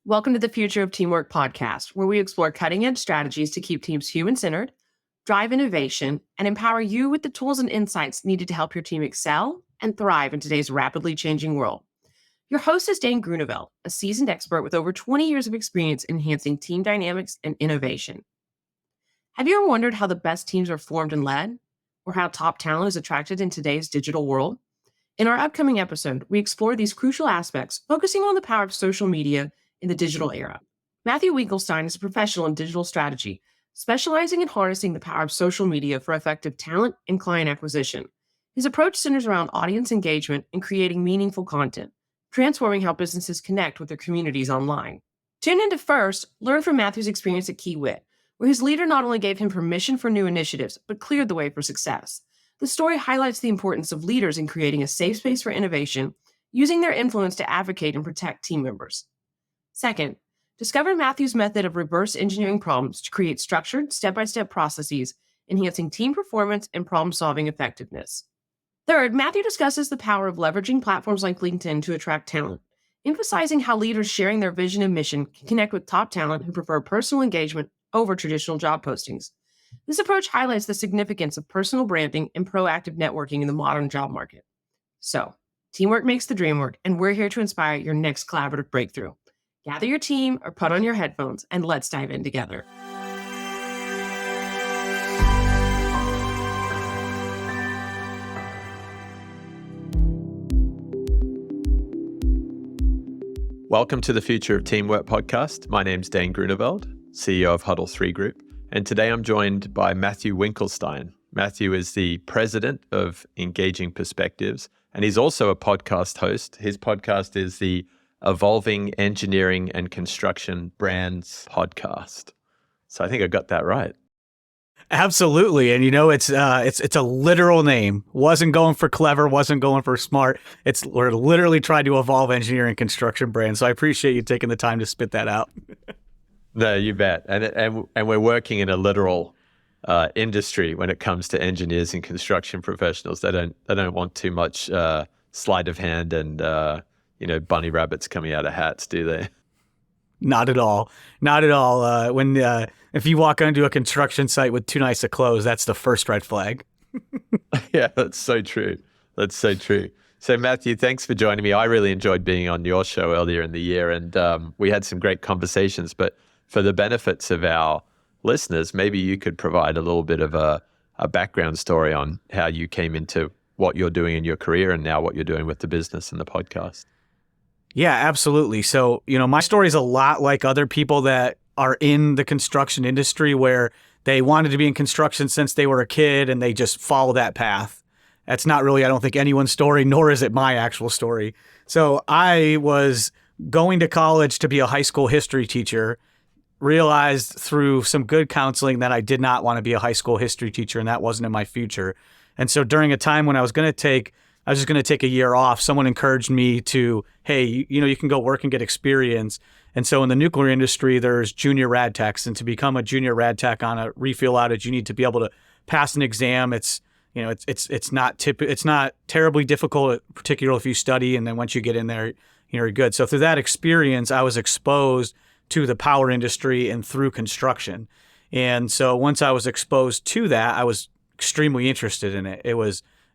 Welcome to the Future of Teamwork podcast, where we explore cutting-edge strategies to keep teams human-centered, drive innovation, and empower you with the tools and insights needed to help your team excel and thrive in today's rapidly changing world. Your host is Dane Groeneveld, a seasoned expert with over 20 years of experience enhancing team dynamics and innovation. Have you ever wondered how the best teams are formed and led, or how top talent is attracted in today's digital world? In our upcoming episode, we explore these crucial aspects, focusing on the power of social media in the digital era. Matthew Winklestine is a professional in digital strategy, specializing in harnessing the power of social media for effective talent and client acquisition. His approach centers around audience engagement and creating meaningful content, transforming how businesses connect with their communities online. Tune in to first learn from Matthew's experience at KeyWit, where his leader not only gave him permission for new initiatives, but cleared the way for success. The story highlights the importance of leaders in creating a safe space for innovation, using their influence to advocate and protect team members. Second, discover Matthew's method of reverse engineering problems to create structured, step-by-step processes, enhancing team performance and problem-solving effectiveness. Third, Matthew discusses the power of leveraging platforms like LinkedIn to attract talent, emphasizing how leaders sharing their vision and mission can connect with top talent who prefer personal engagement over traditional job postings. This approach highlights the significance of personal branding and proactive networking in the modern job market. So, teamwork makes the dream work, and we're here to inspire your next collaborative breakthrough. Gather your team or put on your headphones and let's dive in together. Welcome to the Future of Teamwork podcast. My name's Dane Groeneveld, CEO of HUDDL3 Group, and today I'm joined by Matthew Winklestine. Matthew is the president of Engaging Perspectives, and he's also a podcast host. His podcast is the Evolving Engineering and Construction Brands podcast. So I think I got that right. Absolutely. And it's a literal name. Wasn't going for clever, wasn't going for smart. We're literally trying to evolve engineering and construction brands. So I appreciate you taking the time to spit that out. No, you bet. And we're working in a literal industry when it comes to engineers and construction professionals. They don't want too much sleight of hand and bunny rabbits coming out of hats, do they? Not at all. Not at all. If you walk onto a construction site with too nice of clothes, that's the first red flag. Yeah, that's so true. That's so true. So Matthew, thanks for joining me. I really enjoyed being on your show earlier in the year, and we had some great conversations. But for the benefits of our listeners, maybe you could provide a little bit of a background story on how you came into what you're doing in your career and now what you're doing with the business and the podcast. Yeah, absolutely. So, my story is a lot like other people that are in the construction industry where they wanted to be in construction since they were a kid and they just follow that path. That's not really, I don't think, anyone's story, nor is it my actual story. So I was going to college to be a high school history teacher, realized through some good counseling that I did not want to be a high school history teacher and that wasn't in my future. And so during a time when I was just going to take a year off, someone encouraged me to, hey, you can go work and get experience. And so in the nuclear industry, there's junior rad techs. And to become a junior rad tech on a refuel outage, you need to be able to pass an exam. It's not terribly difficult, particularly if you study. And then once you get in there, you're good. So through that experience, I was exposed to the power industry and through construction. And so once I was exposed to that, I was extremely interested in it.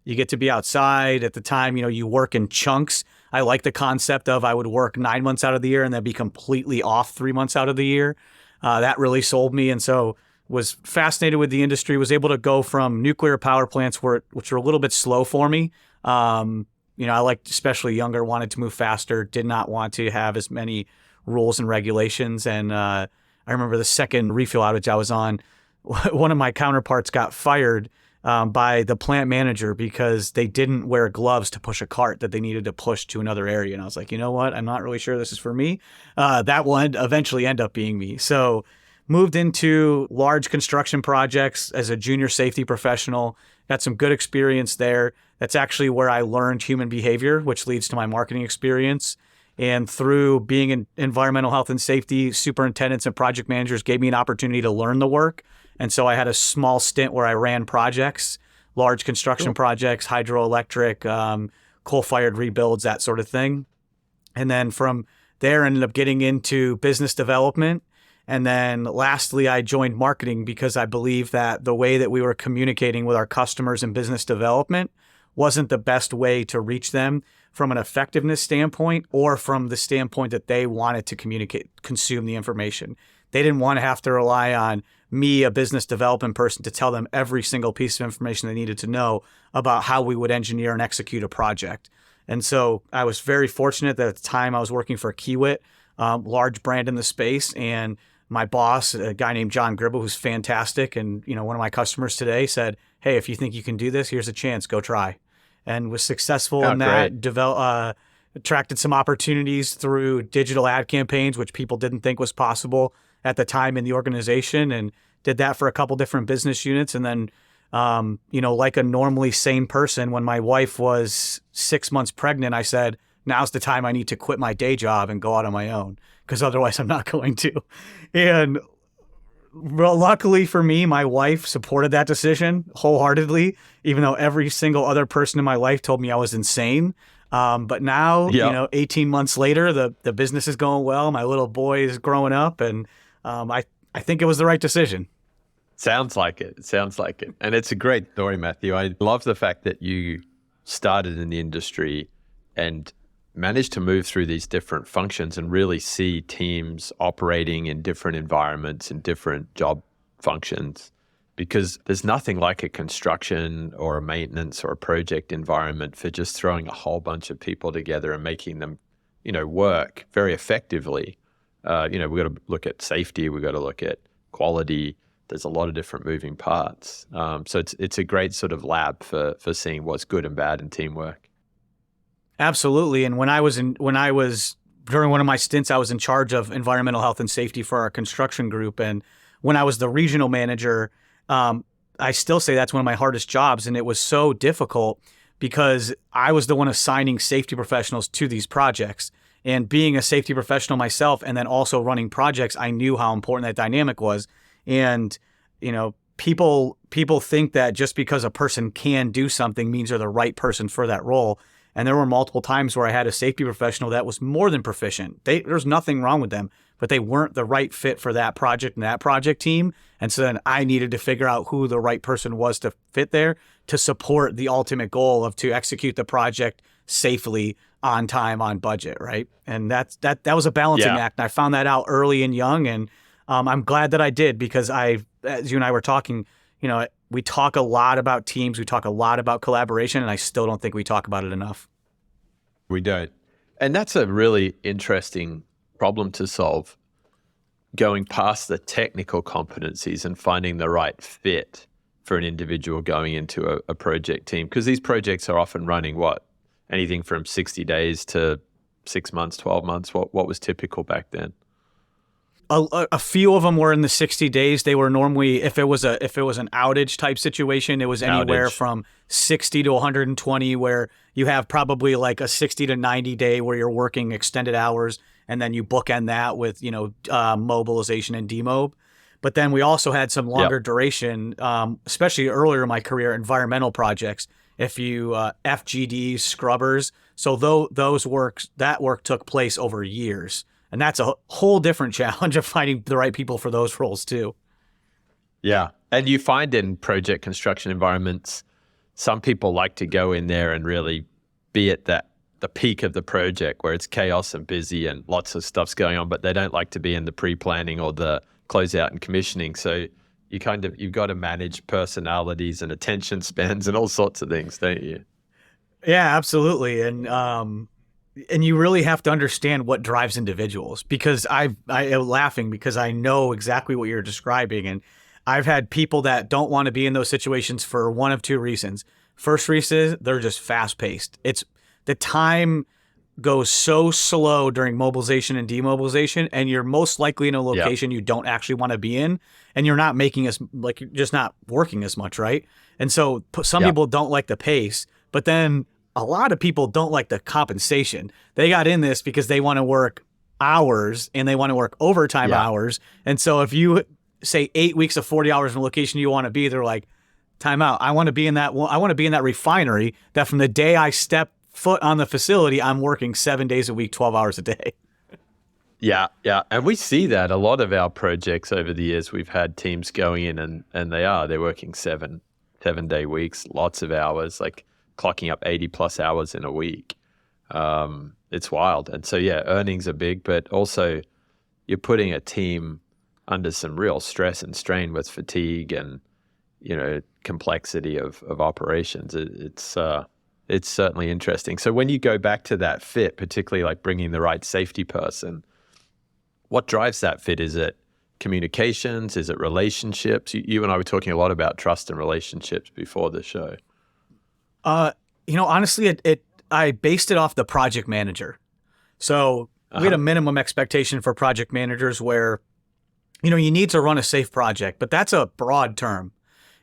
You get to be outside at the time, you work in chunks. I like the concept of I would work 9 months out of the year and then be completely off 3 months out of the year. That really sold me. And so was fascinated with the industry, was able to go from nuclear power plants, which were a little bit slow for me. I liked, especially younger, wanted to move faster, did not want to have as many rules and regulations. And I remember the second refuel outage I was on, one of my counterparts got fired by the plant manager because they didn't wear gloves to push a cart that they needed to push to another area. And I was like, you know what? I'm not really sure this is for me. That one eventually ended up being me. So moved into large construction projects as a junior safety professional, got some good experience there. That's actually where I learned human behavior, which leads to my marketing experience. And through being in environmental health and safety, superintendents and project managers gave me an opportunity to learn the work. And so I had a small stint where I ran projects, large construction projects, hydroelectric, coal-fired rebuilds, that sort of thing. And then from there, ended up getting into business development. And then lastly, I joined marketing because I believe that the way that we were communicating with our customers in business development wasn't the best way to reach them from an effectiveness standpoint or from the standpoint that they wanted to consume the information. They didn't want to have to rely on me, a business development person, to tell them every single piece of information they needed to know about how we would engineer and execute a project. And so I was very fortunate that at the time I was working for Kiewit, large brand in the space, and my boss, a guy named John Gribble, who's fantastic, and one of my customers today, said, "Hey, if you think you can do this, here's a chance. Go try." And was successful in that. Attracted some opportunities through digital ad campaigns, which people didn't think was possible at the time in the organization, and did that for a couple different business units. And then, like a normally sane person, when my wife was 6 months pregnant, I said, "Now's the time I need to quit my day job and go out on my own, because otherwise I'm not going to." And luckily for me, my wife supported that decision wholeheartedly, even though every single other person in my life told me I was insane. But now, 18 months later, the business is going well. My little boy is growing up, and I think it was the right decision. Sounds like it. And it's a great story, Matthew. I love the fact that you started in the industry and managed to move through these different functions and really see teams operating in different environments and different job functions, because there's nothing like a construction or a maintenance or a project environment for just throwing a whole bunch of people together and making them, work very effectively. We've got to look at safety. We've got to look at quality. There's a lot of different moving parts. So it's a great sort of lab for seeing what's good and bad in teamwork. Absolutely. And during one of my stints, I was in charge of environmental health and safety for our construction group. And when I was the regional manager, I still say that's one of my hardest jobs. And it was so difficult because I was the one assigning safety professionals to these projects. And being a safety professional myself and then also running projects, I knew how important that dynamic was. And, people think that just because a person can do something means they're the right person for that role. And there were multiple times where I had a safety professional that was more than proficient. There's nothing wrong with them, but they weren't the right fit for that project and that project team. And so then I needed to figure out who the right person was to fit there to support the ultimate goal of to execute the project safely, on time, on budget, right? And that was a balancing act. And I found that out early and young, and I'm glad that I did, because as you and I were talking, we talk a lot about teams, we talk a lot about collaboration, and I still don't think we talk about it enough. We don't. And that's a really interesting problem to solve, going past the technical competencies and finding the right fit for an individual going into a project team. Because these projects are often running, anything from 60 days to 6 months, 12 months. What was typical back then? A few of them were in the 60 days. They were normally, if it was an outage type situation, it was anywhere from 60 to 120, where you have probably like a 60 to 90 day where you're working extended hours, and then you bookend that with, mobilization and demob. But then we also had some longer duration, especially earlier in my career, environmental projects. If you FGD scrubbers, so that work took place over years. And that's a whole different challenge of finding the right people for those roles too. Yeah. And you find in project construction environments, some people like to go in there and really be at the peak of the project where it's chaos and busy and lots of stuff's going on, but they don't like to be in the pre-planning or the closeout and commissioning. So you've got to manage personalities and attention spans and all sorts of things, don't you? Yeah, absolutely. And you really have to understand what drives individuals, because I am laughing because I know exactly what you're describing. And I've had people that don't want to be in those situations for one of two reasons. First reason, they're just fast paced. It's the time goes so slow during mobilization and demobilization, and you're most likely in a location you don't actually want to be in, and you're not you're just not working as much, right? And so some people don't like the pace, but then a lot of people don't like the compensation. They got in this because they want to work hours and they want to work overtime hours. And so if you say 8 weeks of 40 hours in a location you want to be, they're like, time out. I want to be in that refinery that from the day I step foot on the facility, I'm working 7 days a week, 12 hours a day. Yeah, yeah. And we see that a lot of our projects over the years, we've had teams going in and they're working 7-day weeks, lots of hours, like clocking up 80 plus hours in a week. It's wild. And so, yeah, earnings are big, but also you're putting a team under some real stress and strain with fatigue and, complexity of operations. It's certainly interesting. So when you go back to that fit, particularly like bringing the right safety person, what drives that fit? Is it communications? Is it relationships? You and I were talking a lot about trust and relationships before the show. Honestly, I based it off the project manager. So we had a minimum expectation for project managers where, you need to run a safe project, but that's a broad term.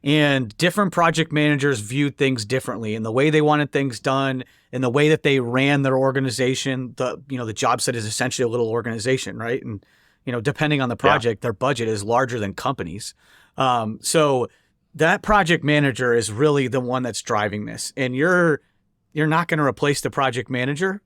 And different project managers viewed things differently in the way they wanted things done, in the way that they ran their organization. The job site is essentially a little organization, right? And, depending on the project, their budget is larger than companies. So that project manager is really the one that's driving this. And you're not going to replace the project manager,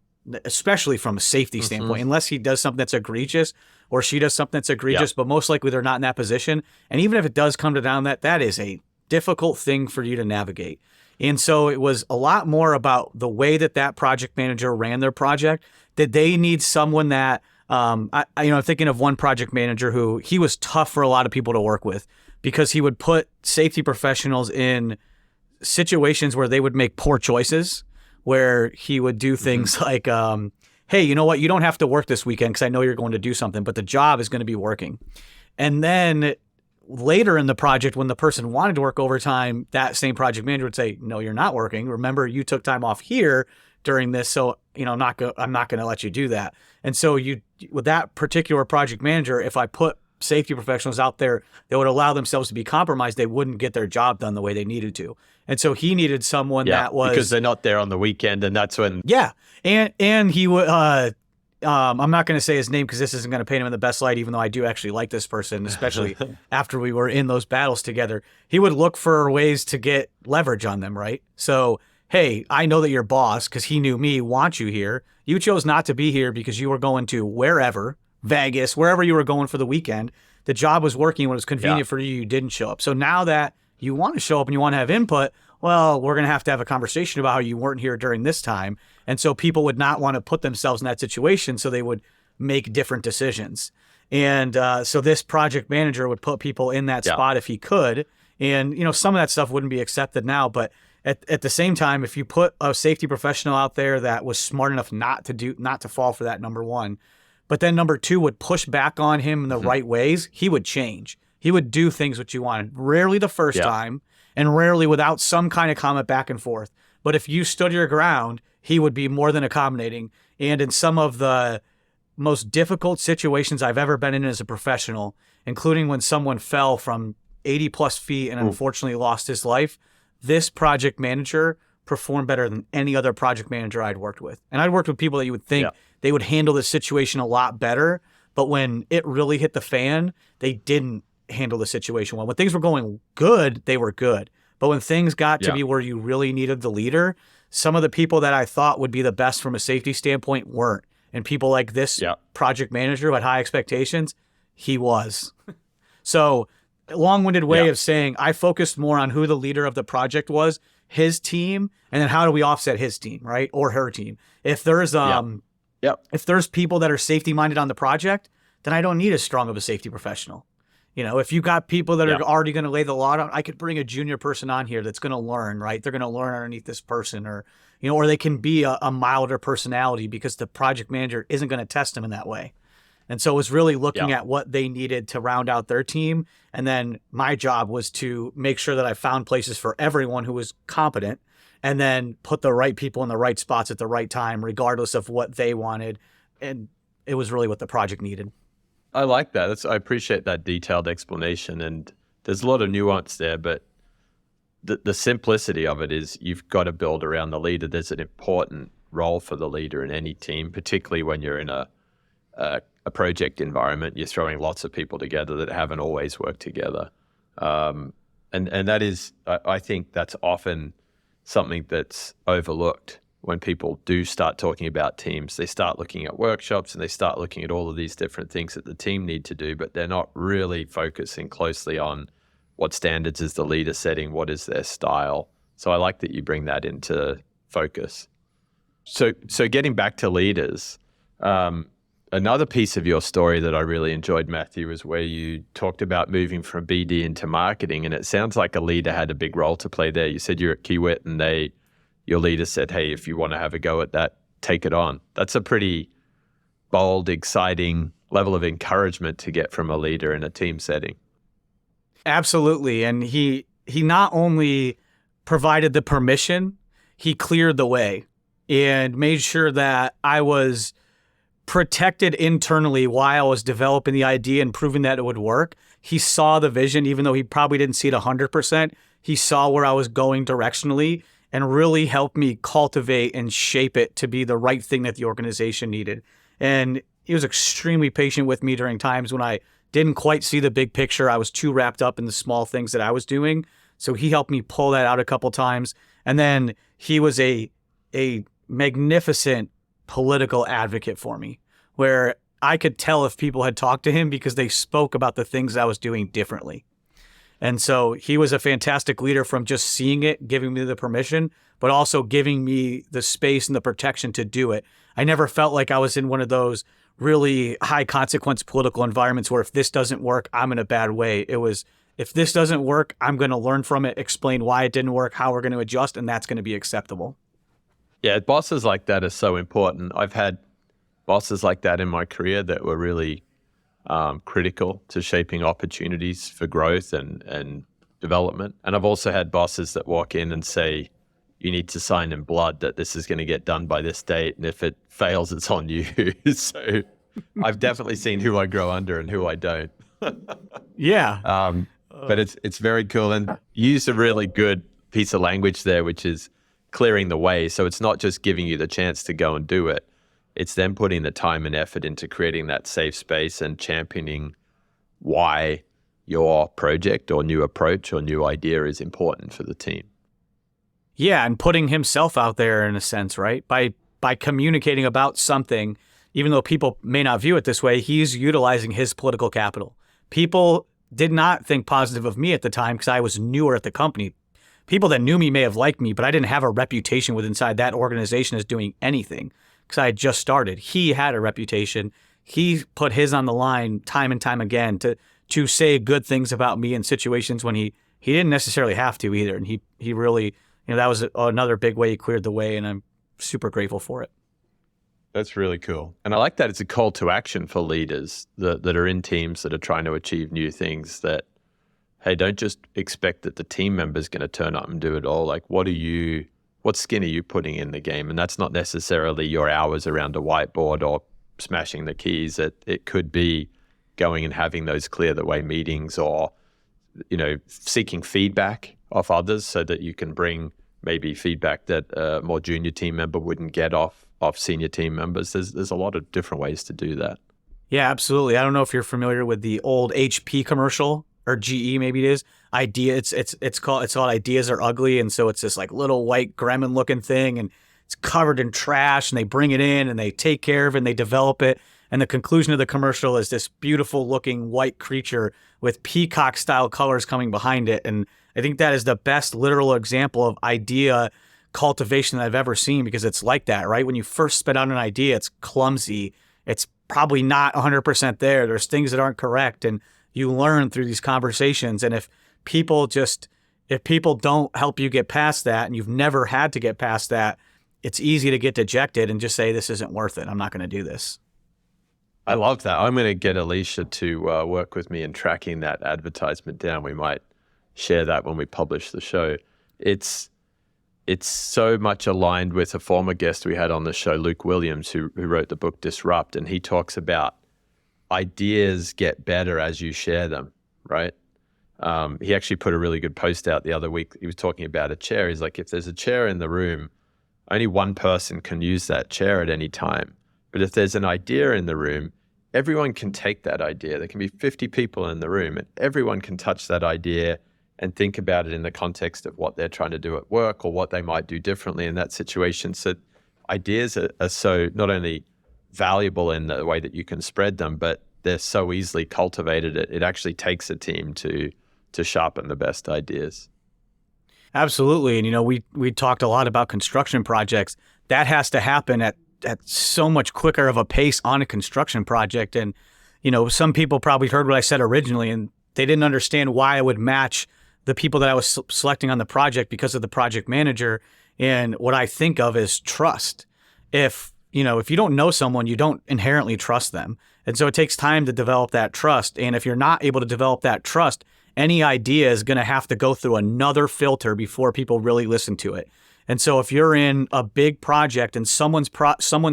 especially from a safety standpoint, unless he does something that's egregious or she does something that's egregious, but most likely they're not in that position. And even if it does come to down that is a difficult thing for you to navigate. And so it was a lot more about the way that project manager ran their project. Did they need someone that, I'm thinking of one project manager who he was tough for a lot of people to work with because he would put safety professionals in situations where they would make poor choices, where he would do things like, hey, you know what? You don't have to work this weekend because I know you're going to do something, but the job is going to be working. And then later in the project, when the person wanted to work overtime, that same project manager would say, no, you're not working. Remember, you took time off here during this. So, I'm not going to let you do that. And so with that particular project manager, if I put safety professionals out there that would allow themselves to be compromised, they wouldn't get their job done the way they needed to. And so he needed someone that was, because they're not there on the weekend, and that's when and he would I'm not going to say his name because this isn't going to paint him in the best light, even though I do actually like this person, especially after we were in those battles together. He would look for ways to get leverage on them, right? So, hey, I know that your boss, because he knew me, wants you here. You chose not to be here because you were going to wherever, Vegas, wherever you were going for the weekend. The job was working when it was convenient for you. You didn't show up. So now that you want to show up and you want to have input, well, we're going to have a conversation about how you weren't here during this time. And so people would not want to put themselves in that situation. So they would make different decisions. And so this project manager would put people in that spot if he could. And, some of that stuff wouldn't be accepted now. But at the same time, if you put a safety professional out there that was smart enough not to fall for that, number one, but then number two would push back on him in the right ways, he would change. He would do things what you wanted. Rarely the first time, and rarely without some kind of comment back and forth. But if you stood your ground, he would be more than accommodating. And in some of the most difficult situations I've ever been in as a professional, including when someone fell from 80 plus feet and unfortunately lost his life, this project manager performed better than any other project manager I'd worked with. And I'd worked with people that you would think they would handle the situation a lot better, but when it really hit the fan, they didn't handle the situation well. When things were going good, they were good. But when things got to be where you really needed the leader, some of the people that I thought would be the best from a safety standpoint weren't. And people like this project manager who had high expectations, he was. So long-winded way of saying I focused more on who the leader of the project was, his team, and then how do we offset his team, right? Or her team. If there's if there's people that are safety-minded on the project, then I don't need as strong of a safety professional. If you got people that are already going to lay the law down, I could bring a junior person on here that's going to learn, right? They're going to learn underneath this person, or they can be a milder personality because the project manager isn't going to test them in that way. And so it was really looking at what they needed to round out their team. And then my job was to make sure that I found places for everyone who was competent and then put the right people in the right spots at the right time, regardless of what they wanted. And it was really what the project needed. I like that. I appreciate that detailed explanation. And there's a lot of nuance there, but the simplicity of it is you've got to build around the leader. There's an important role for the leader in any team, particularly when you're in a project environment. You're throwing lots of people together that haven't always worked together. And that is, I think that's often something that's overlooked when people do start talking about teams, they start looking at workshops and they start looking at all of these different things that the team need to do, but they're not really focusing closely on what standards is the leader setting, what is their style. So I like that you bring that into focus. So getting back to leaders, another piece of your story that I really enjoyed, Matthew, is where you talked about moving from BD into marketing, and it sounds like a leader had a big role to play there. You said you're at Kiewit and your leader said, hey, if you want to have a go at that, take it on. That's a pretty bold, exciting level of encouragement to get from a leader in a team setting. Absolutely. And he not only provided the permission, he cleared the way and made sure that I was protected internally while I was developing the idea and proving that it would work. He saw the vision, even though he probably didn't see it 100%. He saw where I was going directionally and really helped me cultivate and shape it to be the right thing that the organization needed. And he was extremely patient with me during times when I didn't quite see the big picture. I was too wrapped up in the small things that I was doing. So he helped me pull that out a couple times. And then he was a magnificent political advocate for me, where I could tell if people had talked to him because they spoke about the things I was doing differently. And so he was a fantastic leader from just seeing it, giving me the permission, but also giving me the space and the protection to do it. I never felt like I was in one of those really high consequence political environments where if this doesn't work, I'm in a bad way. It was, if this doesn't work, I'm going to learn from it, explain why it didn't work, how we're going to adjust, and that's going to be acceptable. Yeah, bosses like that are so important. I've had bosses like that in my career that were really critical to shaping opportunities for growth and development. And I've also had bosses that walk in and say, you need to sign in blood that this is going to get done by this date. And if it fails, it's on you. So I've definitely seen who I grow under and who I don't. Yeah. But it's very cool. And you use a really good piece of language there, which is clearing the way. So it's not just giving you the chance to go and do it. It's then putting the time and effort into creating that safe space and championing why your project or new approach or new idea is important for the team. Yeah, and putting himself out there in a sense, right? By communicating about something, even though people may not view it this way, he's utilizing his political capital. People did not think positive of me at the time because I was newer at the company. People that knew me may have liked me, but I didn't have a reputation with inside that organization as doing anything because I had just started. He had a reputation. He put his on the line time and time again to say good things about me in situations when he didn't necessarily have to either. And he really, that was another big way he cleared the way, and I'm super grateful for it. That's really cool. And I like that it's a call to action for leaders that are in teams that are trying to achieve new things that, hey, don't just expect that the team member's going to turn up and do it all. Like, what skin are you putting in the game? And that's not necessarily your hours around a whiteboard or smashing the keys. It could be going and having those clear the way meetings or, seeking feedback off others so that you can bring maybe feedback that a more junior team member wouldn't get off senior team members. There's a lot of different ways to do that. Yeah, absolutely. I don't know if you're familiar with the old HP commercial, or GE maybe it is. It's called Ideas Are Ugly, and so it's this like little white gremlin looking thing, and it's covered in trash, and they bring it in and they take care of it and they develop it. And the conclusion of the commercial is this beautiful looking white creature with peacock style colors coming behind it. And I think that is the best literal example of idea cultivation that I've ever seen, because it's like that, right? When you first spit out an idea, it's clumsy. It's probably not 100% there. There's things that aren't correct. And you learn through these conversations. And if people don't help you get past that, and you've never had to get past that, it's easy to get dejected and just say, this isn't worth it. I'm not going to do this. I love that. I'm going to get Alicia to work with me in tracking that advertisement down. We might share that when we publish the show. It's so much aligned with a former guest we had on the show, Luke Williams, who wrote the book Disrupt, and he talks about ideas get better as you share them, right? He actually put a really good post out the other week. He was talking about a chair. He's like, if there's a chair in the room, only one person can use that chair at any time. But if there's an idea in the room, everyone can take that idea. There can be 50 people in the room, and everyone can touch that idea and think about it in the context of what they're trying to do at work or what they might do differently in that situation. So ideas are so not only valuable in the way that you can spread them, but they're so easily cultivated. It actually takes a team to sharpen the best ideas. Absolutely. And, we talked a lot about construction projects. That has to happen at so much quicker of a pace on a construction project. And, some people probably heard what I said originally, and they didn't understand why I would match the people that I was selecting on the project because of the project manager. And what I think of is trust. If you don't know someone, you don't inherently trust them. And so it takes time to develop that trust. And if you're not able to develop that trust, any idea is going to have to go through another filter before people really listen to it. And so if you're in a big project and someone's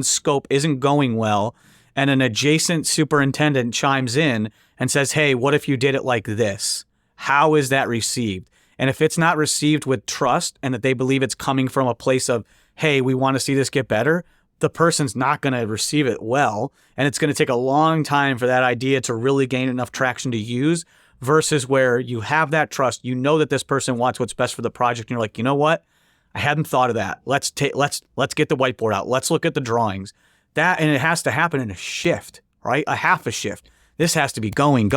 scope isn't going well, and an adjacent superintendent chimes in and says, hey, what if you did it like this? How is that received? And if it's not received with trust and that they believe it's coming from a place of, hey, we want to see this get better, the person's not going to receive it well. And it's going to take a long time for that idea to really gain enough traction to use, versus where you have that trust, that this person wants what's best for the project. And you're like, you know what? I hadn't thought of that. Let's get the whiteboard out. Let's look at the drawings. And it has to happen in a shift, right? A half a shift. This has to be going.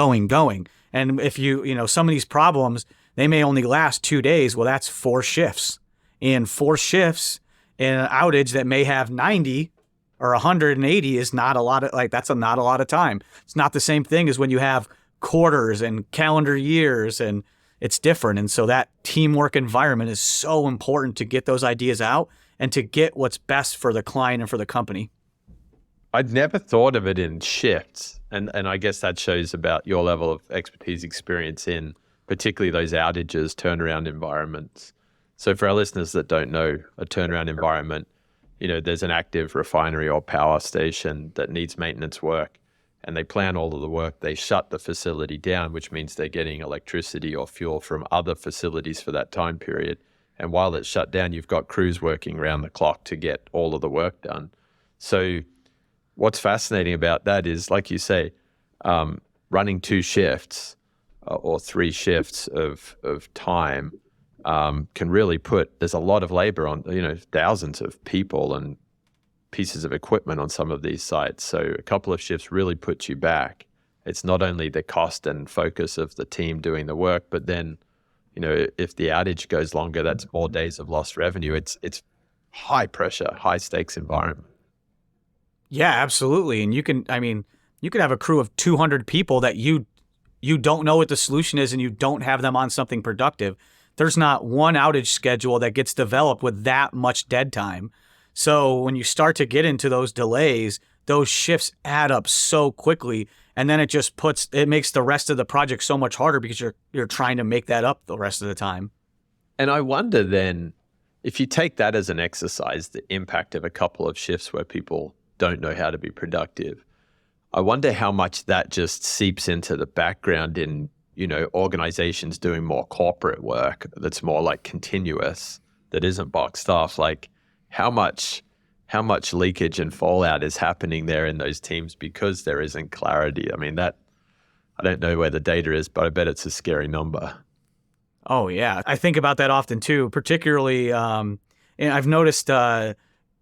And if some of these problems, they may only last 2 days. Well, that's 4 shifts. And 4 shifts in an outage that may have 90 or 180 is not a lot of, that's not a lot of time. It's not the same thing as when you have quarters and calendar years, and it's different. And so that teamwork environment is so important to get those ideas out and to get what's best for the client and for the company. I'd never thought of it in shifts. And I guess that shows about your level of expertise, experience in particularly those outages, turnaround environments. So for our listeners that don't know a turnaround environment, there's an active refinery or power station that needs maintenance work, and they plan all of the work. They shut the facility down, which means they're getting electricity or fuel from other facilities for that time period. And while it's shut down, you've got crews working around the clock to get all of the work done. So what's fascinating about that is, like you say, running 2 shifts or 3 shifts of time can really there's a lot of labor on, thousands of people and pieces of equipment on some of these sites. So a couple of shifts really puts you back. It's not only the cost and focus of the team doing the work, but then, if the outage goes longer, that's more days of lost revenue. It's high pressure, high stakes environment. Yeah, absolutely. And you can have a crew of 200 people that you don't know what the solution is, and you don't have them on something productive. There's not one outage schedule that gets developed with that much dead time. So when you start to get into those delays, those shifts add up so quickly, and then it makes the rest of the project so much harder because you're trying to make that up the rest of the time. And I wonder then, if you take that as an exercise, the impact of a couple of shifts where people don't know how to be productive, I wonder how much that just seeps into the background in, organizations doing more corporate work that's more like continuous, that isn't boxed off. Like how much leakage and fallout is happening there in those teams because there isn't clarity. I mean, I don't know where the data is, but I bet it's a scary number. Oh yeah. I think about that often too, particularly, and I've noticed,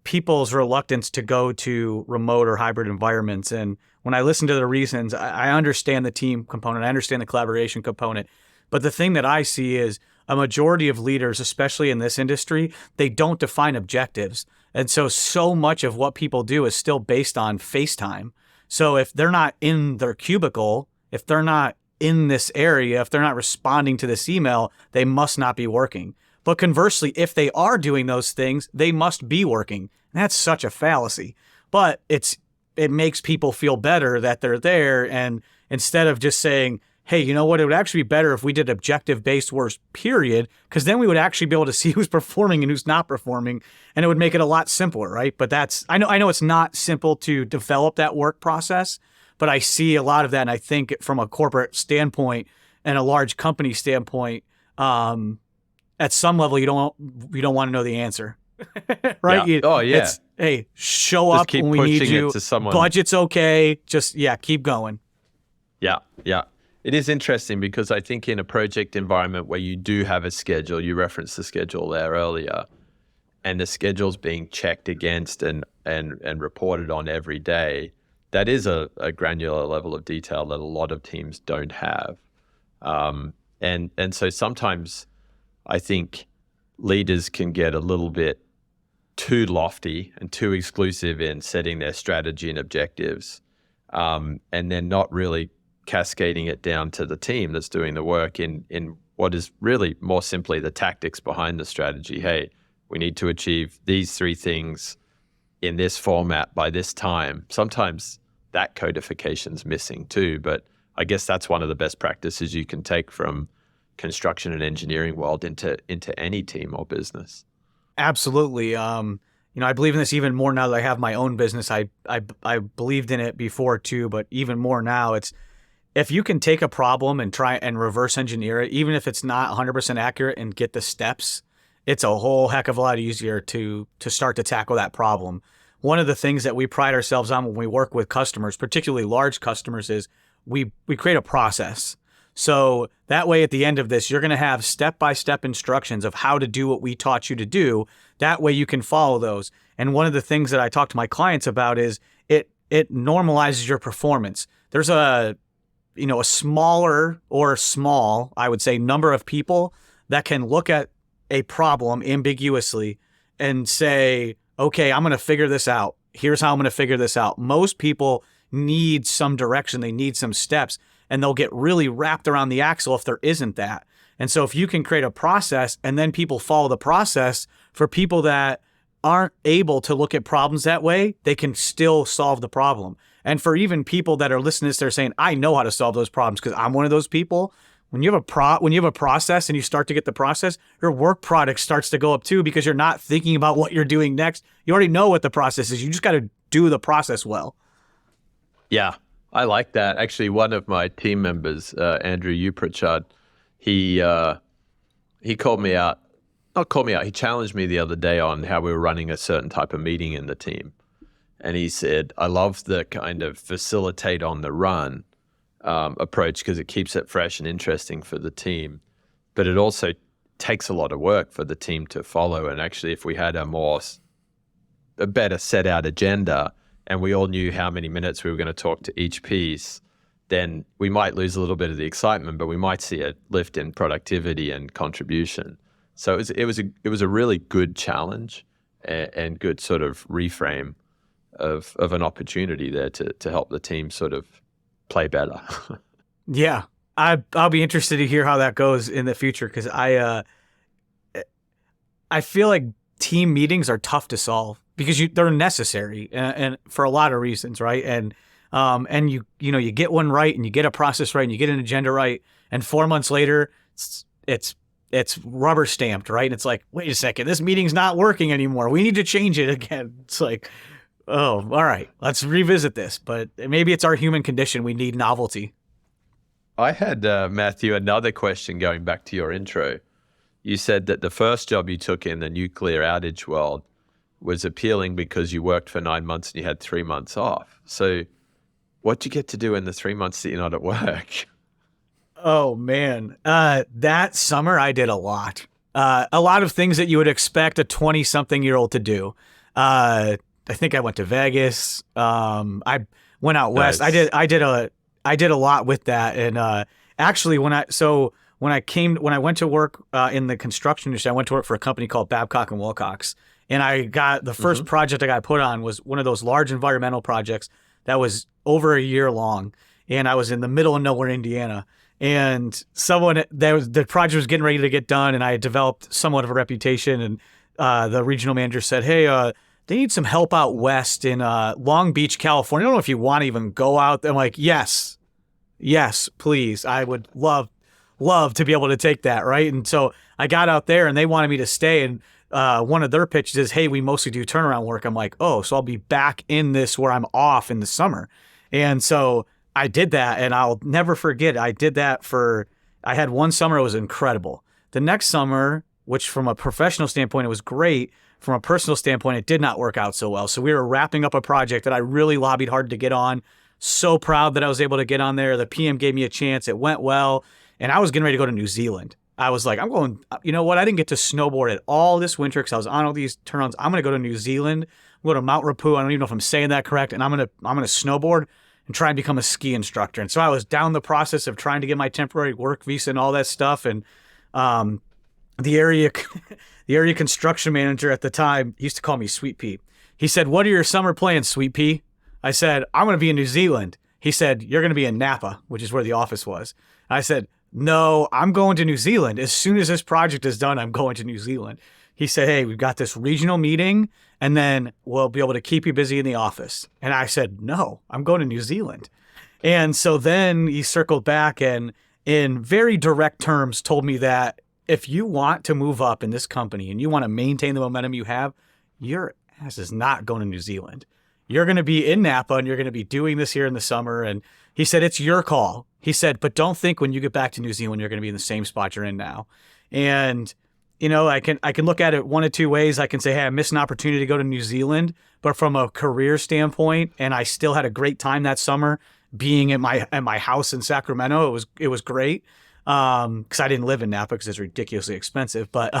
people's reluctance to go to remote or hybrid environments. And when I listen to the reasons, I understand the team component, I understand the collaboration component. But the thing that I see is a majority of leaders, especially in this industry, they don't define objectives. And so much of what people do is still based on FaceTime. So if they're not in their cubicle, if they're not in this area, if they're not responding to this email, they must not be working. But conversely, if they are doing those things, they must be working. And that's such a fallacy. But it makes people feel better that they're there. And instead of just saying, hey, you know what, it would actually be better if we did objective-based work, period, because then we would actually be able to see who's performing and who's not performing, and it would make it a lot simpler, right? But I know it's not simple to develop that work process, but I see a lot of that, and I think from a corporate standpoint and a large company standpoint, at some level, you don't want to know the answer, right? Yeah. Hey, show just up keep when we need pushing you. it to someone. Budget's okay. Just, keep going. Yeah. It is interesting because I think in a project environment where you do have a schedule, you referenced the schedule there earlier, and the schedule's being checked against and reported on every day, that is a granular level of detail that a lot of teams don't have. And so sometimes I think leaders can get a little bit too lofty and too exclusive in setting their strategy and objectives, and then not really cascading it down to the team that's doing the work in what is really more simply the tactics behind the strategy. Hey, we need to achieve these 3 things in this format by this time. Sometimes that codification's missing too, but I guess that's one of the best practices you can take from construction and engineering world into any team or business. Absolutely. I believe in this even more now that I have my own business. I believed in it before too, but even more now. It's if you can take a problem and try and reverse engineer it, even if it's not 100% accurate, and get the steps, it's a whole heck of a lot easier to start to tackle that problem. One of the things that we pride ourselves on when we work with customers, particularly large customers, is we create a process. So that way at the end of this, you're going to have step-by-step instructions of how to do what we taught you to do. That way you can follow those. And one of the things that I talk to my clients about is it normalizes your performance. There's a smaller or small, I would say, number of people that can look at a problem ambiguously and say, okay, I'm going to figure this out. Here's how I'm going to figure this out. Most people need some direction. They need some steps, and they'll get really wrapped around the axle if there isn't that. And so if you can create a process and then people follow the process, for people that aren't able to look at problems that way, they can still solve the problem. And for even people that are listening to this, they're saying, I know how to solve those problems because I'm one of those people. When you have a process and you start to get the process, your work product starts to go up too, because you're not thinking about what you're doing next. You already know what the process is. You just got to do the process well. Yeah, I like that. Actually, one of my team members, Andrew Uprichard, he called me out. Not called me out. He challenged me the other day on how we were running a certain type of meeting in the team. And he said, I love the kind of facilitate on the run approach because it keeps it fresh and interesting for the team. But it also takes a lot of work for the team to follow. And actually, if we had a better set out agenda and we all knew how many minutes we were going to talk to each piece, then we might lose a little bit of the excitement, but we might see a lift in productivity and contribution. So it was a really good challenge and good sort of reframe of an opportunity there to help the team sort of play better. Yeah, I'll be interested to hear how that goes in the future, because I feel like team meetings are tough to solve because they're necessary and for a lot of reasons, right? And you get one right and you get a process right and you get an agenda right, and 4 months later it's rubber stamped, right? And it's like, wait a second, this meeting's not working anymore. We need to change it again. It's like, oh, all right, let's revisit this. But maybe it's our human condition. We need novelty. I had, Matthew, another question going back to your intro. You said that the first job you took in the nuclear outage world was appealing because you worked for 9 months and you had 3 months off. So what'd you get to do in the 3 months that you're not at work? Oh, man. That summer, I did a lot of things that you would expect a 20-something-year-old to do. I think I went to Vegas. I went out west. Nice. I did a lot with that. And actually, when I went to work in the construction industry, I went to work for a company called Babcock and Wilcox. And I got the first project I got put on was one of those large environmental projects that was over a year long. And I was in the middle of nowhere, Indiana. And the project was getting ready to get done, and I had developed somewhat of a reputation. And the regional manager said, "Hey, they need some help out west in Long Beach, California. I don't know if you want to even go out." I'm like, yes, please. I would love to be able to take that, right? And so I got out there, and they wanted me to stay. And one of their pitches is, "Hey, we mostly do turnaround work." I'm like, oh, so I'll be back in this where I'm off in the summer. And so I did that, and I'll never forget. I had one summer, it was incredible. The next summer, which from a professional standpoint, it was great. From a personal standpoint, it did not work out so well. So we were wrapping up a project that I really lobbied hard to get on. So proud that I was able to get on there. The PM gave me a chance. It went well. And I was getting ready to go to New Zealand. I was like, I'm going, you know what? I didn't get to snowboard at all this winter because I was on all these turn-ons. I'm going to go to New Zealand. I'm going to Mount Rapu. I don't even know if I'm saying that correct. And I'm going to snowboard and try and become a ski instructor. And so I was down the process of trying to get my temporary work visa and all that stuff. And the area construction manager at the time, he used to call me Sweet Pea. He said, "What are your summer plans, Sweet Pea?" I said, "I'm going to be in New Zealand." He said, "You're going to be in Napa," which is where the office was. I said, "No, I'm going to New Zealand. As soon as this project is done, I'm going to New Zealand." He said, "Hey, we've got this regional meeting and then we'll be able to keep you busy in the office." And I said, "No, I'm going to New Zealand." And so then he circled back and in very direct terms told me that if you want to move up in this company and you want to maintain the momentum you have, your ass is not going to New Zealand. You're going to be in Napa and you're going to be doing this here in the summer. And he said, "It's your call." He said, "But don't think when you get back to New Zealand, you're going to be in the same spot you're in now." And, you know, I can look at it one of two ways. I can say, hey, I missed an opportunity to go to New Zealand, but from a career standpoint, and I still had a great time that summer being at my house in Sacramento. It was great. Cause I didn't live in Napa because it's ridiculously expensive, but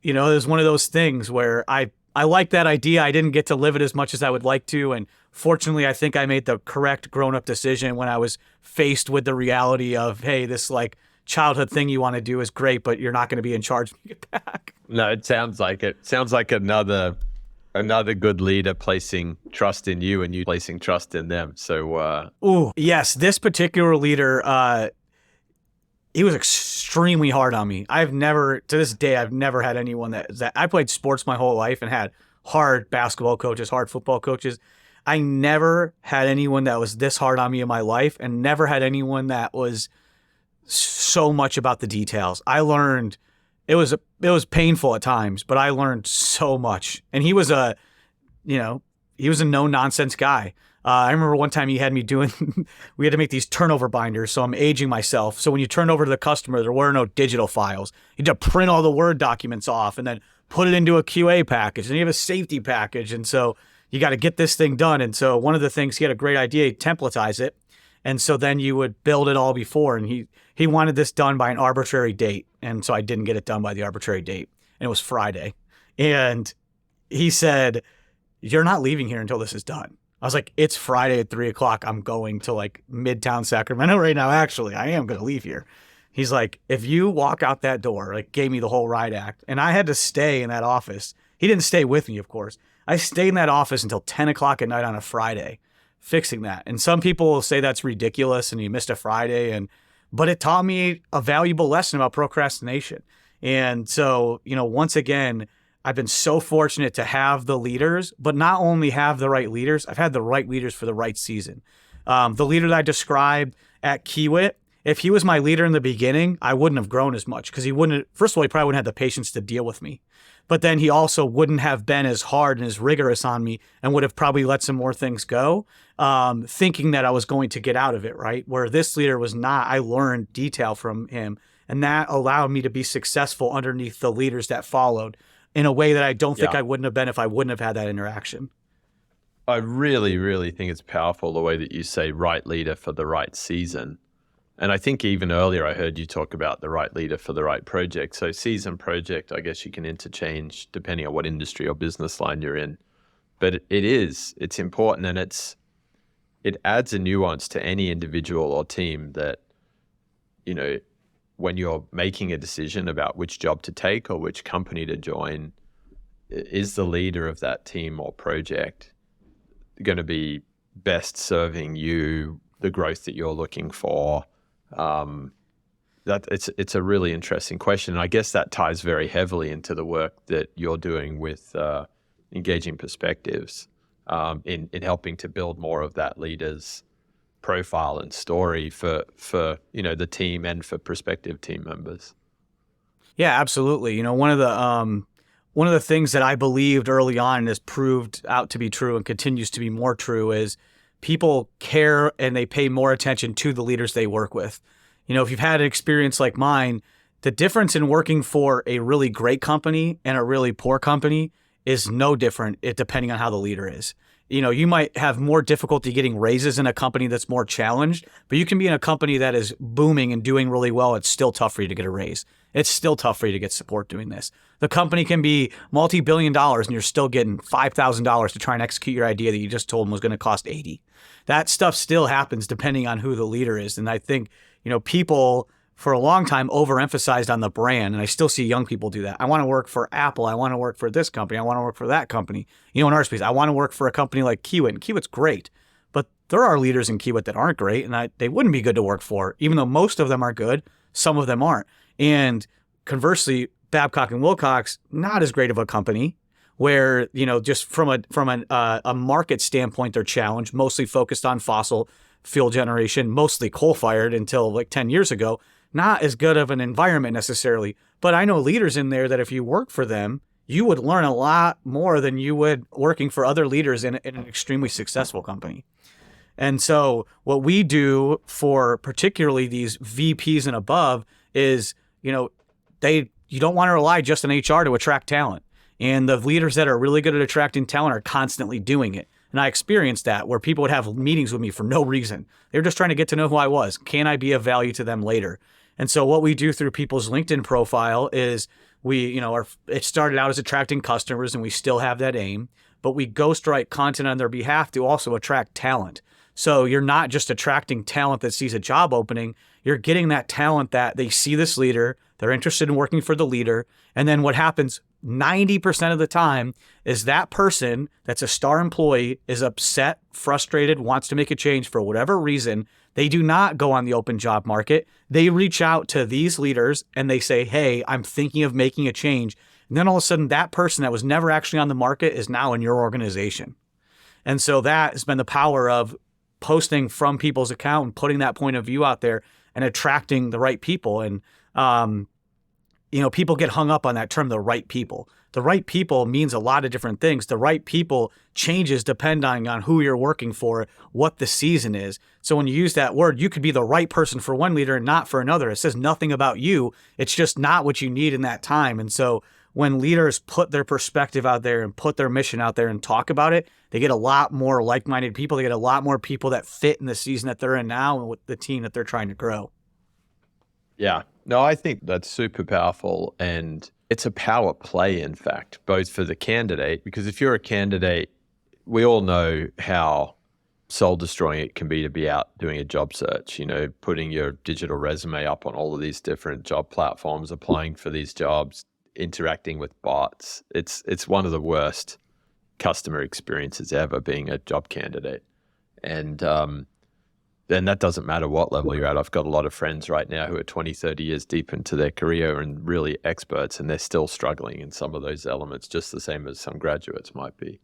you know, it was one of those things where I like that idea. I didn't get to live it as much as I would like to. And fortunately, I think I made the correct grown-up decision when I was faced with the reality of, hey, this like childhood thing you want to do is great, but you're not going to be in charge when you get back. No, it sounds like it. Sounds like another good leader placing trust in you and you placing trust in them. So, yes, this particular leader, he was extremely hard on me. To this day, I've never had anyone that I played sports my whole life and had hard basketball coaches, hard football coaches. I never had anyone that was this hard on me in my life and never had anyone that was so much about the details. I learned it was painful at times, but I learned so much. And he was a no nonsense guy. I remember one time he had me we had to make these turnover binders. So I'm aging myself. So when you turn over to the customer, there were no digital files. You had to print all the Word documents off and then put it into a QA package. And you have a safety package. And so you got to get this thing done. And so one of the things, he had a great idea, he'd templatize it. And so then you would build it all before. And he wanted this done by an arbitrary date. And so I didn't get it done by the arbitrary date. And it was Friday. And he said, "You're not leaving here until this is done." I was like, "It's Friday at 3:00. I'm going to like Midtown Sacramento right now. Actually, I am going to leave here." He's like, "If you walk out that door," like gave me the whole riot act. And I had to stay in that office. He didn't stay with me, of course. I stayed in that office until 10:00 at night on a Friday fixing that. And some people will say that's ridiculous and you missed a Friday. But it taught me a valuable lesson about procrastination. And so, you know, once again, I've been so fortunate to have the leaders, but not only have the right leaders, I've had the right leaders for the right season. The leader that I described at Kiewit, if he was my leader in the beginning, I wouldn't have grown as much because first of all, he probably wouldn't have the patience to deal with me. But then he also wouldn't have been as hard and as rigorous on me and would have probably let some more things go, thinking that I was going to get out of it, right? Where this leader was not. I learned detail from him, and that allowed me to be successful underneath the leaders that followed in a way that I don't think I wouldn't have been if I wouldn't have had that interaction. I really, really think it's powerful the way that you say right leader for the right season. And I think even earlier I heard you talk about the right leader for the right project. So season, project, I guess you can interchange depending on what industry or business line you're in. But it's important, and it adds a nuance to any individual or team that, you know, when you're making a decision about which job to take or which company to join, is the leader of that team or project going to be best serving you, the growth that you're looking for? That it's a really interesting question. And I guess that ties very heavily into the work that you're doing with engaging perspectives in helping to build more of that leader's profile and story for the team and for prospective team members. Yeah, absolutely. You know, one of the things that I believed early on and has proved out to be true and continues to be more true is people care and they pay more attention to the leaders they work with. You know, if you've had an experience like mine, the difference in working for a really great company and a really poor company is no different depending on how the leader is. you might have more difficulty getting raises in a company that's more challenged, but you can be in a company that is booming and doing really well. It's still tough for you to get a raise. It's still tough for you to get support doing this. The company can be multi-billion dollars and you're still getting $5,000 to try and execute your idea that you just told them was going to cost 80. That stuff still happens depending on who the leader is. And I think, people for a long time overemphasized on the brand. And I still see young people do that. I want to work for Apple. I want to work for this company. I want to work for that company. In our space, I want to work for a company like Kiewit. And Kiewit's great. But there are leaders in Kiewit that aren't great. And they wouldn't be good to work for. Even though most of them are good, some of them aren't. And conversely, Babcock and Wilcox, not as great of a company where, just from a market standpoint, they're challenged, mostly focused on fossil fuel generation, mostly coal-fired until like 10 years ago. Not as good of an environment necessarily, but I know leaders in there that if you work for them, you would learn a lot more than you would working for other leaders in an extremely successful company. And so what we do for particularly these VPs and above is, you don't want to rely just on HR to attract talent. And the leaders that are really good at attracting talent are constantly doing it. And I experienced that where people would have meetings with me for no reason. They're just trying to get to know who I was. Can I be of value to them later? And so what we do through people's LinkedIn profile is it started out as attracting customers and we still have that aim, but we ghostwrite content on their behalf to also attract talent. So you're not just attracting talent that sees a job opening, you're getting that talent that they see this leader, they're interested in working for the leader. And then what happens 90% of the time is that person that's a star employee is upset, frustrated, wants to make a change for whatever reason. They do not go on the open job market. They reach out to these leaders and they say, hey, I'm thinking of making a change. And then all of a sudden that person that was never actually on the market is now in your organization. And so that has been the power of posting from people's account and putting that point of view out there and attracting the right people. And, people get hung up on that term, the right people. The right people means a lot of different things. The right people changes depending on who you're working for, what the season is. So when you use that word, you could be the right person for one leader and not for another. It says nothing about you. It's just not what you need in that time. And so when leaders put their perspective out there and put their mission out there and talk about it, they get a lot more like-minded people. They get a lot more people that fit in the season that they're in now and with the team that they're trying to grow. Yeah, no, I think that's super powerful. And it's a power play, in fact, both for the candidate, because if you're a candidate, we all know how soul destroying it can be to be out doing a job search, putting your digital resume up on all of these different job platforms, applying for these jobs, interacting with bots. It's one of the worst customer experiences ever being a job candidate. And that doesn't matter what level you're at. I've got a lot of friends right now who are 20, 30 years deep into their career and really experts, and they're still struggling in some of those elements, just the same as some graduates might be.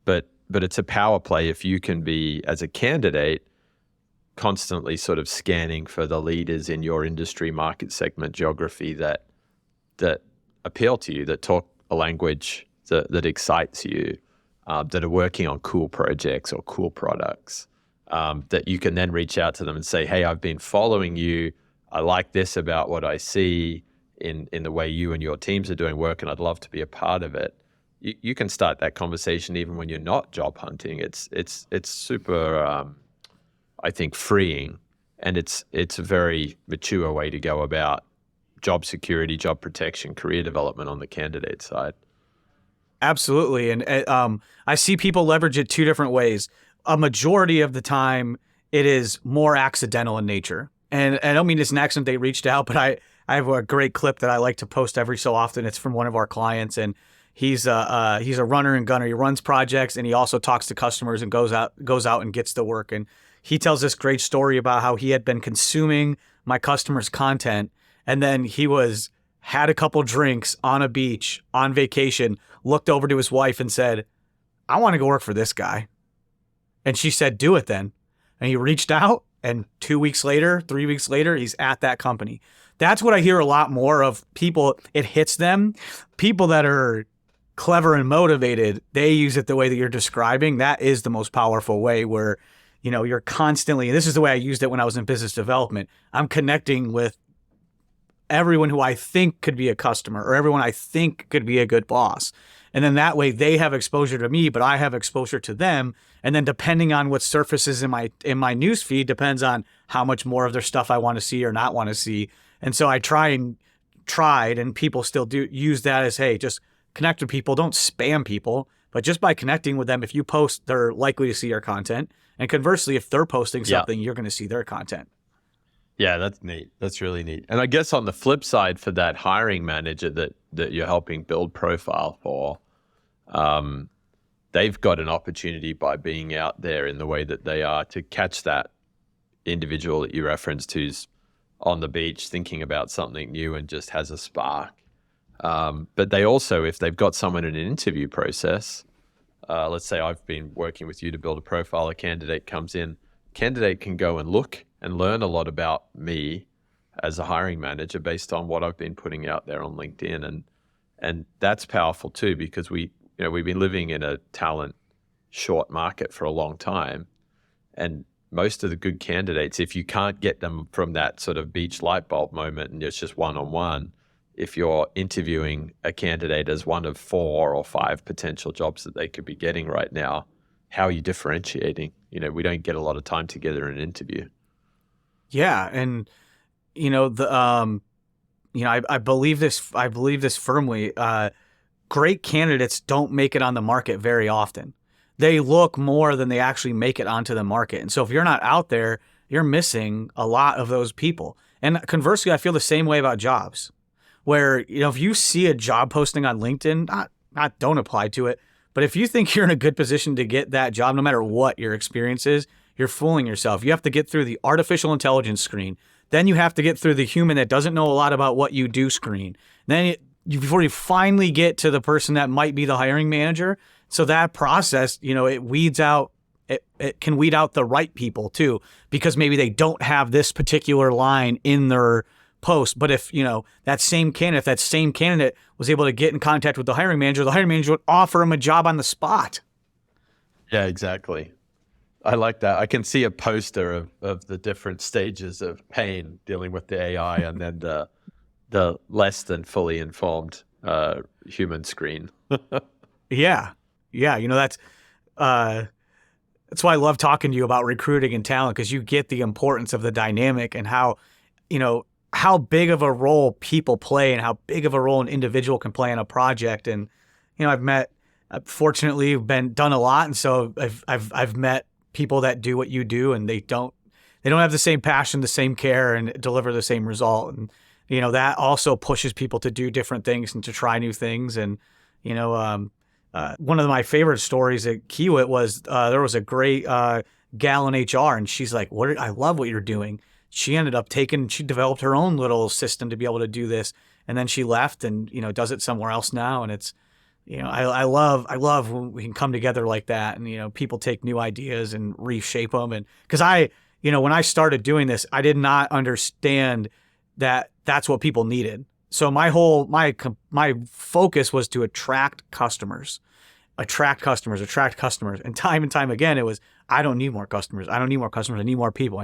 But it's a power play if you can be, as a candidate, constantly sort of scanning for the leaders in your industry, market segment, geography that appeal to you, that talk a language that excites you, that are working on cool projects or cool products, that you can then reach out to them and say, hey, I've been following you. I like this about what I see in the way you and your teams are doing work, and I'd love to be a part of it. You can start that conversation even when you're not job hunting. It's super, I think, freeing, and it's a very mature way to go about job security, job protection, career development on the candidate side. Absolutely. And I see people leverage it two different ways. A majority of the time, it is more accidental in nature. And I don't mean it's an accident they reached out, but I have a great clip that I like to post every so often. It's from one of our clients, and he's a runner and gunner. He runs projects, and he also talks to customers and goes out and gets the work. And he tells this great story about how he had been consuming my customers' content, and then he had a couple drinks on a beach on vacation, looked over to his wife and said, I want to go work for this guy. And she said, do it then. And he reached out, and 2 weeks later, 3 weeks later, he's at that company. That's what I hear a lot more of people. It hits them. People that are clever and motivated, they use it the way that you're describing. That is the most powerful way where, you're constantly, this is the way I used it when I was in business development. I'm connecting with everyone who I think could be a customer or everyone I think could be a good boss. And then that way they have exposure to me, but I have exposure to them. And then depending on what surfaces in my news feed depends on how much more of their stuff I want to see or not want to see. And so I tried, and people still do use that as, hey, just connect with people. Don't spam people, but just by connecting with them, if you post, they're likely to see your content. And conversely, if they're posting something, you're going to see their content. Yeah, that's neat. That's really neat. And I guess on the flip side for that hiring manager that you're helping build profile for, they've got an opportunity by being out there in the way that they are to catch that individual that you referenced who's on the beach thinking about something new and just has a spark. But they also, if they've got someone in an interview process, let's say I've been working with you to build a profile, a candidate comes in, candidate can go and look and learn a lot about me as a hiring manager based on what I've been putting out there on LinkedIn. And that's powerful too, because we've been living in a talent short market for a long time. And most of the good candidates, if you can't get them from that sort of beach light bulb moment and it's just one-on-one, if you're interviewing a candidate as one of 4 or 5 potential jobs that they could be getting right now, how are you differentiating? We don't get a lot of time together in an interview. Yeah. And, I believe this firmly. Great candidates don't make it on the market very often. They look more than they actually make it onto the market. And so if you're not out there, you're missing a lot of those people. And conversely, I feel the same way about jobs, where, if you see a job posting on LinkedIn, not don't apply to it, but if you think you're in a good position to get that job, no matter what your experience is, you're fooling yourself. You have to get through the artificial intelligence screen. Then you have to get through the human that doesn't know a lot about what you do screen. Then before you finally get to the person that might be the hiring manager. So that process, it weeds out, it can weed out the right people too, because maybe they don't have this particular line in their post. But if, that same candidate was able to get in contact with the hiring manager would offer him a job on the spot. Yeah, exactly. I like that. I can see a poster of the different stages of pain dealing with the AI and then the less than fully informed human screen. Yeah. That's why I love talking to you about recruiting and talent, because you get the importance of the dynamic and how big of a role people play and how big of a role an individual can play in a project. And, I've fortunately done a lot. And so I've met people that do what you do, and they don't have the same passion, the same care, and deliver the same result. And, that also pushes people to do different things and to try new things. And, one of my favorite stories at Kiewit was there was a great gal in HR, and she's like, I love what you're doing. She ended up she developed her own little system to be able to do this. And then she left and, does it somewhere else now. And it's, I love when we can come together like that and, people take new ideas and reshape them. And because when I started doing this, I did not understand that that's what people needed. So my focus was to attract customers. And time again, it was, I don't need more customers. I need more people.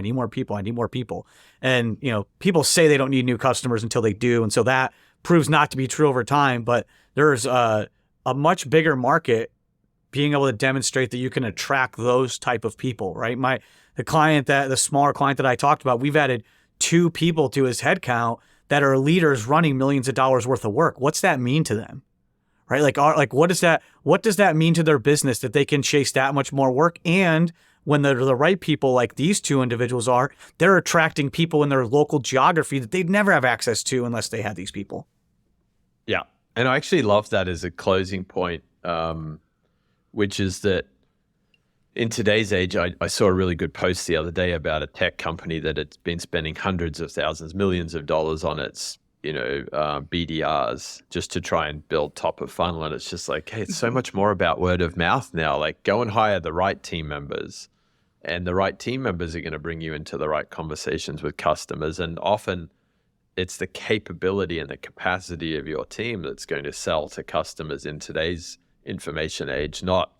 And, people say they don't need new customers until they do. And so that proves not to be true over time, but there's a much bigger market being able to demonstrate that you can attract those type of people, right? The smaller client that I talked about, we've added 2 people to his headcount that are leaders running millions of dollars worth of work. What's that mean to them? Right? What does that mean to their business that they can chase that much more work? And when they're the right people, like these 2 individuals are, they're attracting people in their local geography that they'd never have access to unless they had these people. Yeah. And I actually love that as a closing point, which is that in today's age, I saw a really good post the other day about a tech company that had been spending hundreds of thousands, millions of dollars on its BDRs just to try and build top of funnel. And it's just like, hey, it's so much more about word of mouth now. Like, go and hire the right team members, and the right team members are going to bring you into the right conversations with customers. And often it's the capability and the capacity of your team that's going to sell to customers in today's information age, not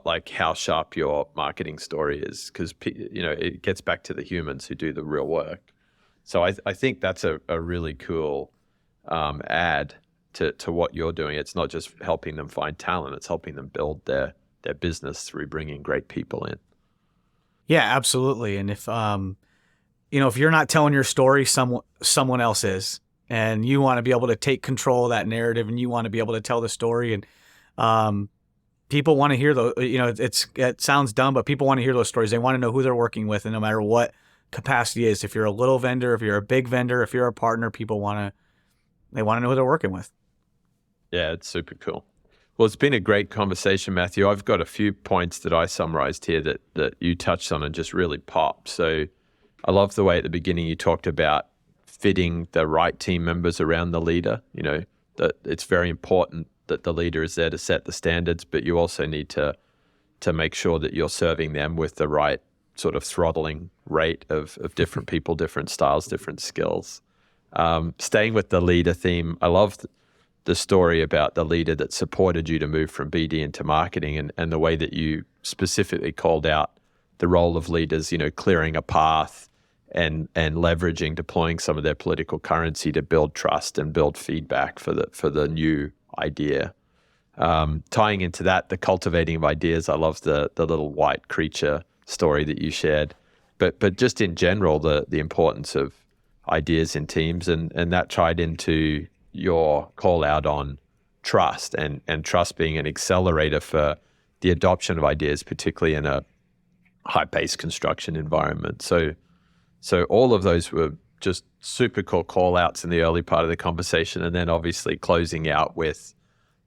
like how sharp your marketing story is, because it gets back to the humans who do the real work. So I think that's a really cool add to what you're doing. It's not just helping them find talent, it's helping them build their business through bringing great people in. Yeah, absolutely. And if if you're not telling your story, someone else is, and you want to be able to take control of that narrative, and you want to be able to tell the story, and people want to hear those. It sounds dumb, but people want to hear those stories. They want to know who they're working with, and no matter what capacity is, if you're a little vendor, if you're a big vendor, if you're a partner, people want to know who they're working with. Yeah, it's super cool. Well, it's been a great conversation, Matthew. I've got a few points that I summarized here that you touched on and just really popped. So I love the way at the beginning you talked about fitting the right team members around the leader. That it's very important that the leader is there to set the standards, but you also need to make sure that you're serving them with the right sort of throttling rate of different people, different styles, different skills. Staying with the leader theme, I love the story about the leader that supported you to move from BD into marketing, and the way that you specifically called out the role of leaders, clearing a path and leveraging, deploying some of their political currency to build trust and build feedback for the new idea. Tying into that, the cultivating of ideas. I love the little white creature story that you shared, but just in general, the importance of ideas in teams, and that tied into your call out on trust and trust being an accelerator for the adoption of ideas, particularly in a high-paced construction environment. So all of those were just super cool call outs in the early part of the conversation, and then obviously closing out with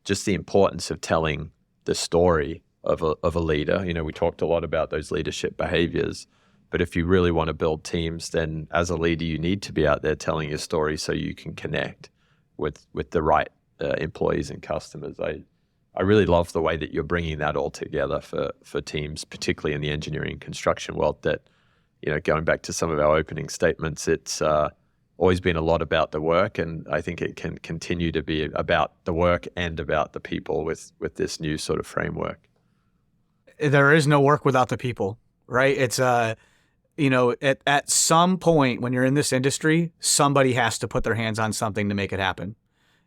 just the importance of telling the story of a leader. We talked a lot about those leadership behaviors, but if you really want to build teams, then as a leader, you need to be out there telling your story so you can connect with the right employees and customers. I really love the way that you're bringing that all together for teams, particularly in the engineering and construction world. That, going back to some of our opening statements, it's always been a lot about the work, and I think it can continue to be about the work and about the people with this new sort of framework. There is no work without the people, right? It's at some point when you're in this industry, somebody has to put their hands on something to make it happen.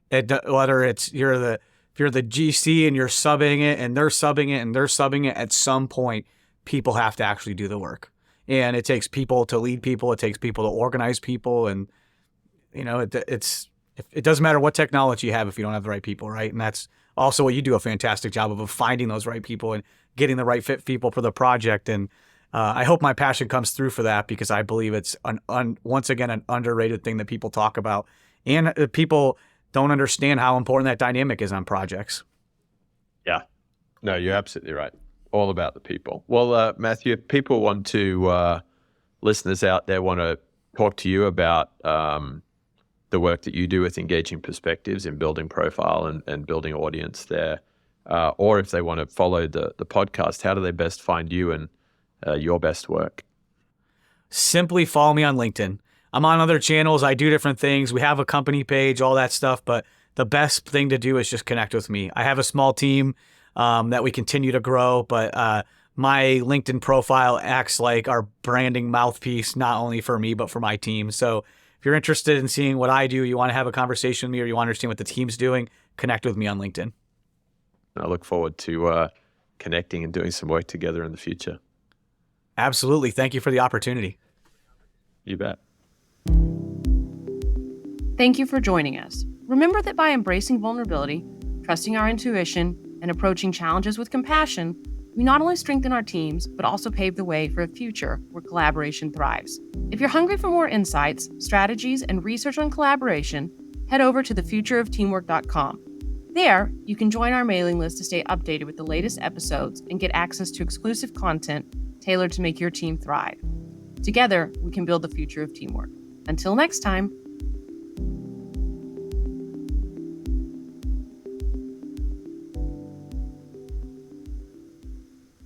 Whether it's you're the GC and you're subbing it and they're subbing it and they're subbing it, at some point, people have to actually do the work. And it takes people to lead people. It takes people to organize people. And, it doesn't matter what technology you have if you don't have the right people, right? And that's also what you do a fantastic job of finding those right people and getting the right fit people for the project. And I hope my passion comes through for that, because I believe it's once again an underrated thing that people talk about, and people don't understand how important that dynamic is on projects. Yeah, no, you're absolutely right. All about the people. Well, Matthew, if people want to, listeners out there want to talk to you about the work that you do with engaging perspectives in building profile and building audience there, or if they want to follow the podcast, how do they best find you and your best work? Simply follow me on LinkedIn. I'm on other channels. I do different things. We have a company page, all that stuff, but the best thing to do is just connect with me. I have a small team that we continue to grow, but my LinkedIn profile acts like our branding mouthpiece, not only for me, but for my team. So if you're interested in seeing what I do, you want to have a conversation with me, or you want to understand what the team's doing, connect with me on LinkedIn. I look forward to connecting and doing some work together in the future. Absolutely. Thank you for the opportunity. You bet. Thank you for joining us. Remember that by embracing vulnerability, trusting our intuition, and approaching challenges with compassion, we not only strengthen our teams, but also pave the way for a future where collaboration thrives. If you're hungry for more insights, strategies, and research on collaboration, head over to thefutureofteamwork.com. There, you can join our mailing list to stay updated with the latest episodes and get access to exclusive content tailored to make your team thrive. Together, we can build the future of teamwork. Until next time.